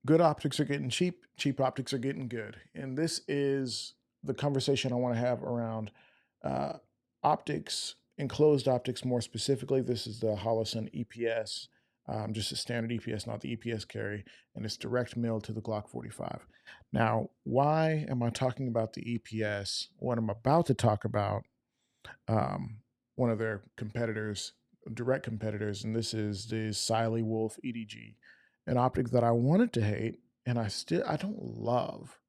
good optics are getting cheap, cheap optics are getting good. And this is the conversation I want to have around uh, optics, enclosed optics more specifically. This is the Holosun EPS, just a standard EPS, not the EPS carry, and it's direct mill to the Glock 45. Now, why am I talking about the EPS? What I'm about to talk about, um, one of their competitors, direct competitors, and this is the Siley Wolf EDG, an optic that I wanted to hate, and I don't love,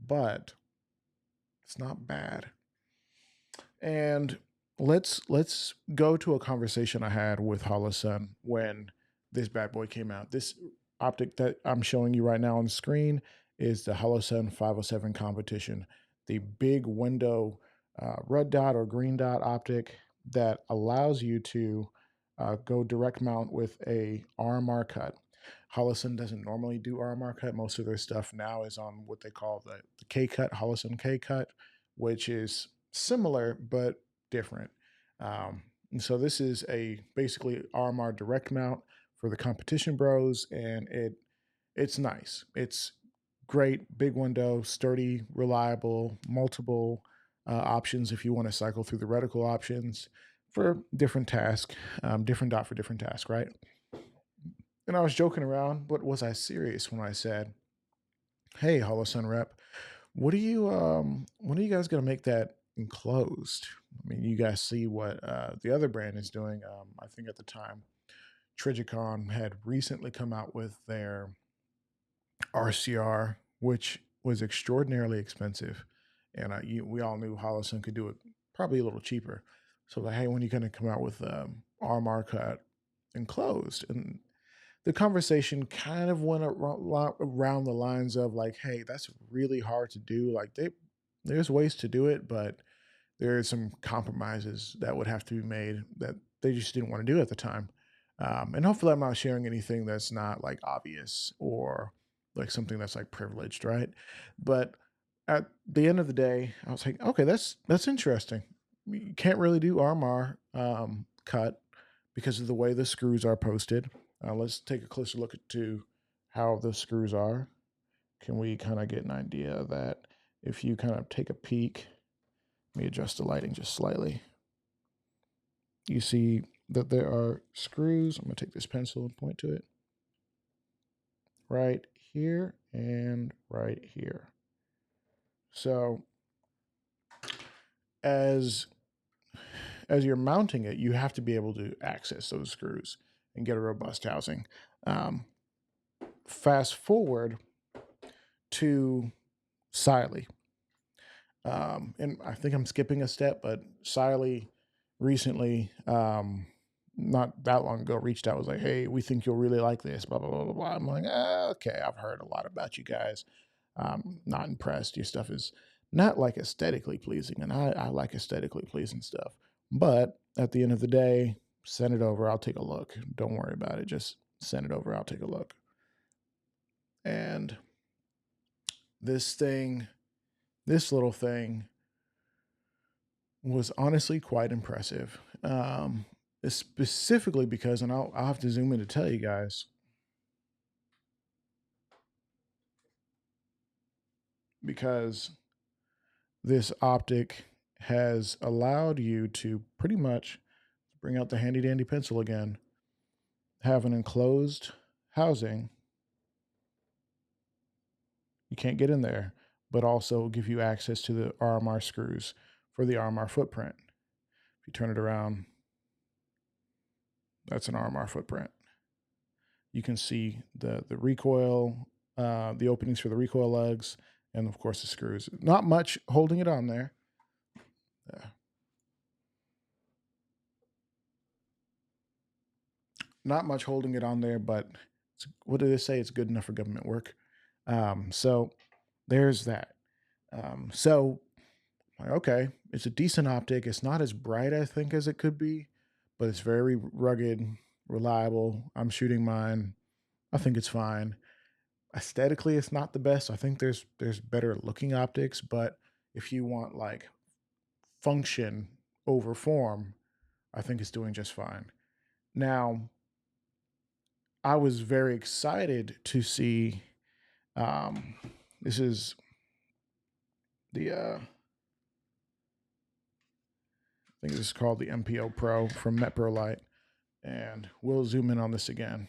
but it's not bad. And let's go to a conversation I had with Holosun when this bad boy came out. This optic that I'm showing you right now on the screen is the Holosun 507 competition, the big window red dot or green dot optic that allows you to go direct mount with a RMR cut. Holosun doesn't normally do RMR cut. Most of their stuff now is on what they call the K cut, Holosun K cut, which is similar but different. And so this is a basically RMR direct mount for the competition bros, and it's nice. It's great, big window, sturdy, reliable, multiple options if you want to cycle through the reticle options for different task, different dot for different task, right? And I was joking around, but was I serious when I said, "Hey, Holosun rep, when are you guys gonna make that enclosed?" I mean, you guys see what the other brand is doing. I think at the time, Trigicon had recently come out with their RCR, which was extraordinarily expensive, and we all knew Holosun could do it probably a little cheaper. So, like, hey, when are you going to come out with RMR cut enclosed? And the conversation kind of went around the lines of like, hey, that's really hard to do. Like, there's ways to do it, but there are some compromises that would have to be made that they just didn't want to do at the time. And hopefully, I'm not sharing anything that's not like obvious or like something that's like privileged, right? But at the end of the day, I was like, okay, that's interesting. You can't really do RMR cut because of the way the screws are posted. Let's take a closer look to how the screws are. Can we kind of get an idea of that? If you kind of take a peek, let me adjust the lighting just slightly. You see that there are screws. I'm going to take this pencil and point to it right here and right here. So as you're mounting it, you have to be able to access those screws and get a robust housing. Um, Fast forward to Siley. And I think I'm skipping a step, but Siley recently, not that long ago, reached out, was like, hey, we think you'll really like this, blah, blah, blah, blah, blah. I'm like, okay, I've heard a lot about you guys. Not impressed. Your stuff is not like aesthetically pleasing, and I like aesthetically pleasing stuff. But at the end of the day, send it over. I'll take a look. Don't worry about it. Just send it over. I'll take a look. And this thing, this little thing was honestly quite impressive. Specifically because, and I'll have to zoom in to tell you guys, because this optic has allowed you to pretty much bring out the handy dandy pencil again, have an enclosed housing. You can't get in there, but also give you access to the RMR screws for the RMR footprint. If you turn it around, that's an RMR footprint. You can see the recoil, the openings for the recoil lugs, and of course the screws. Not much holding it on there. Uh, Not much holding it on there, but what do they say? It's good enough for government work. So there's that. So like, okay, it's a decent optic. It's not as bright, I think, as it could be, but it's very rugged, reliable. I'm shooting mine. I think it's fine. Aesthetically, it's not the best. I think there's better looking optics, but if you want like function over form, I think it's doing just fine. Now, I was very excited to see. Um, this is the I think this is called the MPO Pro from MetPro, and we'll zoom in on this again.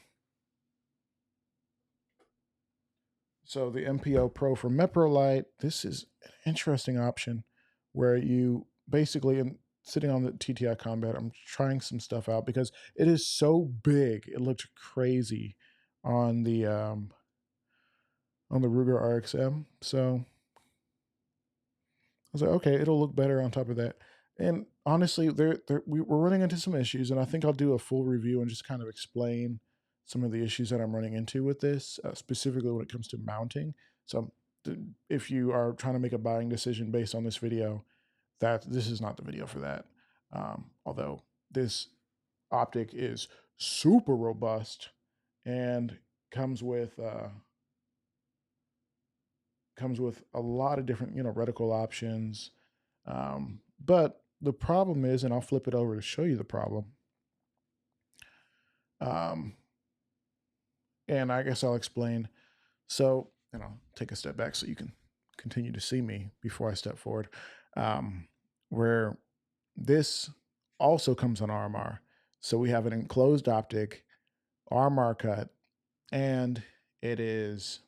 So the MPO Pro from MetPro, this is an interesting option where you basically, am sitting on the TTI Combat, I'm trying some stuff out because it is so big. It looked crazy on the Ruger RXM. So I was like, okay, it'll look better on top of that. And honestly, we're running into some issues, and I think I'll do a full review and just kind of explain some of the issues that I'm running into with this, specifically when it comes to mounting. So, if you are trying to make a buying decision based on this video, that this is not the video for that. Although this optic is super robust and comes with a lot of different reticle options. But the problem is, and I'll flip it over to show you the problem. Um, and I guess I'll explain. So, and I'll take a step back so you can continue to see me before I step forward. Where this also comes on RMR. So we have an enclosed optic, RMR cut, and it is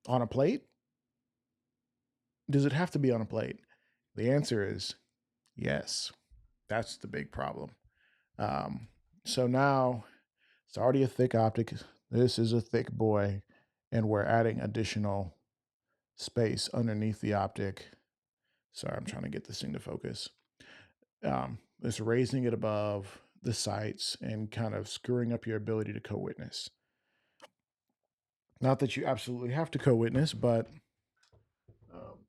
on a plate. Does it have to be on a plate? The answer is yes. That's the big problem. So now it's already a thick optic. This is a thick boy, and we're adding additional space underneath the optic. Sorry, I'm trying to get this thing to focus. It's raising it above the sights and kind of screwing up your ability to co-witness. Not that you absolutely have to co-witness, but um,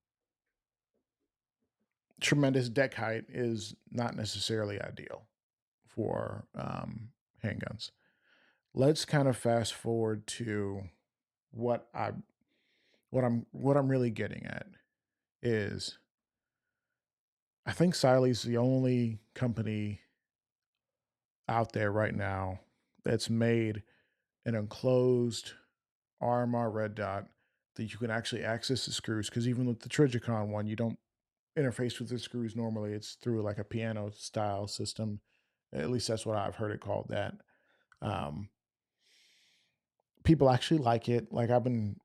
tremendous deck height is not necessarily ideal for handguns. Let's kind of fast forward to what I what I'm really getting at is I think Siley's the only company out there right now that's made an enclosed RMR red dot that you can actually access the screws. Because even with the Trigicon one, you don't interface with the screws normally. It's through like a piano style system. At least that's what I've heard it called. That um, people actually like it. Like I've been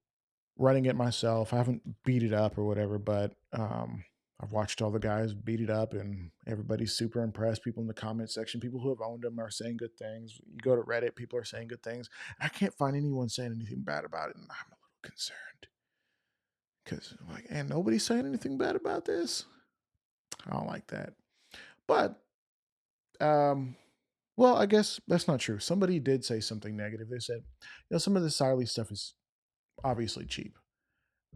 running it myself. I haven't beat it up or whatever, but I've watched all the guys beat it up, and everybody's super impressed. People in the comment section, people who have owned them, are saying good things. You go to Reddit, people are saying good things. I can't find anyone saying anything bad about it, and I'm a little concerned because, like, and nobody's saying anything bad about this. I don't like that, but um, well, I guess that's not true. Somebody did say something negative. They said, some of the Siley stuff is obviously cheap,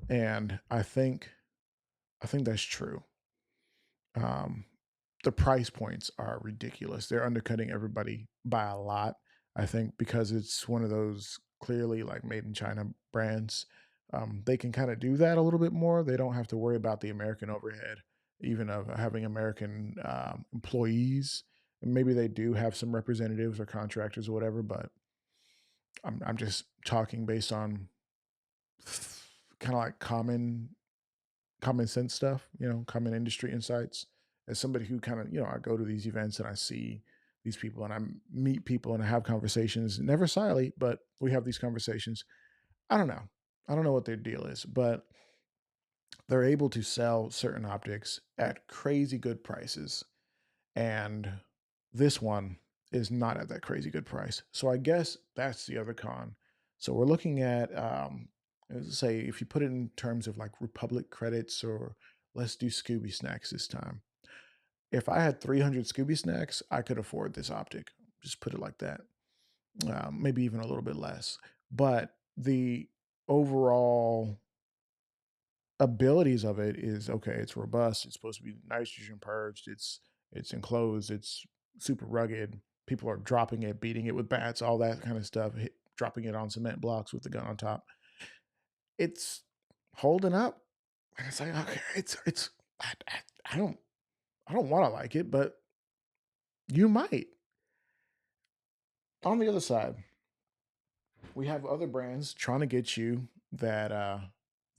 and I think that's true. Um, the price points are ridiculous. They're undercutting everybody by a lot. I think because it's one of those clearly like made in China brands. They can kind of do that a little bit more. They don't have to worry about the American overhead, even of having American employees. And maybe they do have some representatives or contractors or whatever, but I'm just talking based on kind of like common sense stuff, common industry insights. As somebody who kind of, I go to these events and I see these people and I meet people and I have conversations, never silently, but we have these conversations. I don't know. I don't know what their deal is, but they're able to sell certain optics at crazy good prices. And this one is not at that crazy good price. So I guess that's the other con. So we're looking at, let's say, if you put it in terms of like Republic credits, or let's do Scooby Snacks this time. If I had 300 Scooby Snacks, I could afford this optic. Just put it like that. Maybe even a little bit less. But the overall abilities of it is okay. It's robust. It's supposed to be nitrogen purged. It's enclosed. It's super rugged. People are dropping it, beating it with bats, all that kind of stuff. Dropping it on cement blocks with the gun on top. It's holding up. And it's like, okay, it's I don't I don't want to like it, but you might. On the other side, we have other brands trying to get you that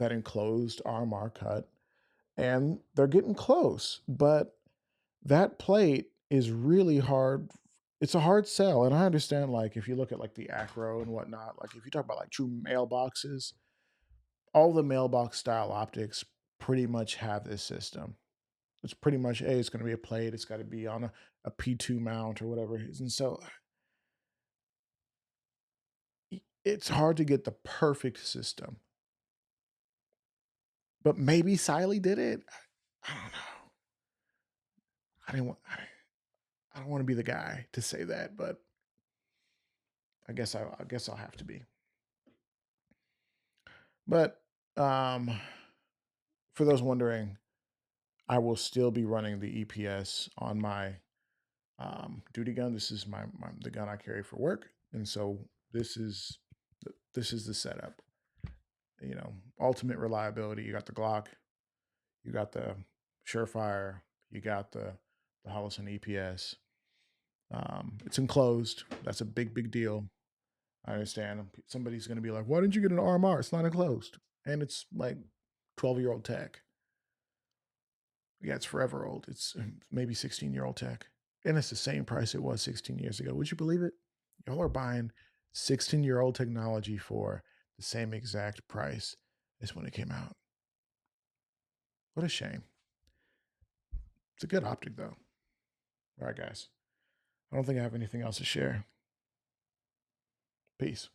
enclosed RMR cut, and they're getting close, but that plate is really hard. It's a hard sell, and I understand, like, if you look at, like, the Acro and whatnot, like, if you talk about, like, true mailboxes, all the mailbox style optics pretty much have this system. It's pretty much, hey, it's gonna be a plate, it's gotta be on a P2 mount or whatever it is, and so it's hard to get the perfect system, but maybe Siley did it? I don't know. I didn't want I don't wanna be the guy to say that, but I guess I'll have to be. But, um, for those wondering, I will still be running the EPS on my, duty gun. This is my the gun I carry for work, and so this is the setup. You know, ultimate reliability. You got the Glock, you got the Surefire, you got the Holosun EPS. It's enclosed. That's a big deal. I understand. Somebody's going to be like, "Why didn't you get an RMR? It's not enclosed," and it's like 12-year-old tech. Yeah, it's forever old. It's maybe 16-year-old tech, and it's the same price it was 16 years ago. Would you believe it? Y'all are buying 16-year-old technology for the same exact price as when it came out. What a shame. It's a good optic, though. All right, guys. I don't think I have anything else to share. Peace.